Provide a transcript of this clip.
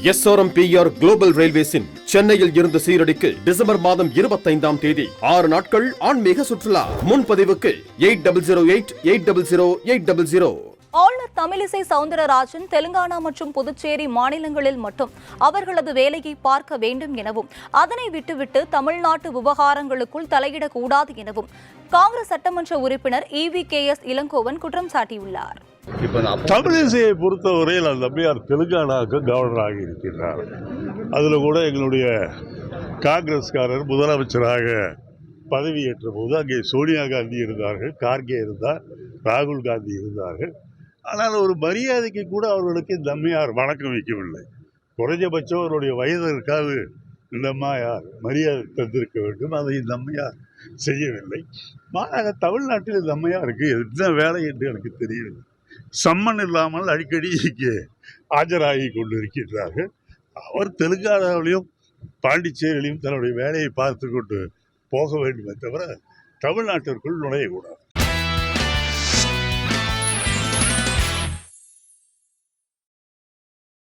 SRMPR global ரயில்வேஸின் சென்னையில் இருந்து சீரடிக்கு December மாதம் 25ஆம் தேதி 6 நாட்கள் ஆன்மீக சுற்றுலா. முன்பதிவுக்கு 8008800800. ஆளுநர் தமிழிசை சவுந்தரராஜன் தெலுங்கானா மற்றும் புதுச்சேரி மாநிலங்களில் மட்டும் அவர்களது வேலையை பார்க்க வேண்டும் எனவும் அதனை விட்டுவிட்டு தமிழ்நாட்டு விவகாரங்களுக்குள் தலையிடக்கூடாது எனவும் காங்கிரஸ் சட்டமன்ற உறுப்பினர் EVKS இளங்கோவன் குற்றம் சாட்டியுள்ளார். தமிழிசையை பொறுத்தவரையில் அந்த அம்மையார் தெலுங்கானாவுக்கு கவர்னராக இருக்கின்றார். அதில் கூட எங்களுடைய காங்கிரஸ்காரர் முதலமைச்சராக பதவியேற்ற போது அங்கே சோனியா காந்தி இருந்தார்கள், கார்கே இருந்தார், ராகுல் காந்தி இருந்தார்கள். ஆனால் ஒரு மரியாதைக்கு கூட அவர்களுக்கு இந்த அம்மையார் வணக்கம் வைக்கவில்லை. குறைஞ்சபட்சம் அவருடைய வயதிற்காவது இந்த அம்மையார் மரியாதை தந்திருக்க வேண்டும். அதை இந்த அம்மையார் செய்யவில்லை. மாறாக தமிழ்நாட்டில் இந்த அம்மையாருக்கு என்ன வேலை என்று எனக்கு தெரியவில்லை. சம்மன் இல்லாமல் அடிக்கடி இங்கே ஆஜராகி கொண்டிருக்கின்றார்கள். அவர் தெலுங்கானாவிலையும் பாண்டிச்சேரியிலையும் தன்னுடைய வேலையை பார்த்து கொண்டு போக வேண்டுமே தவிர தமிழ்நாட்டிற்குள் நுழையக்கூடாது.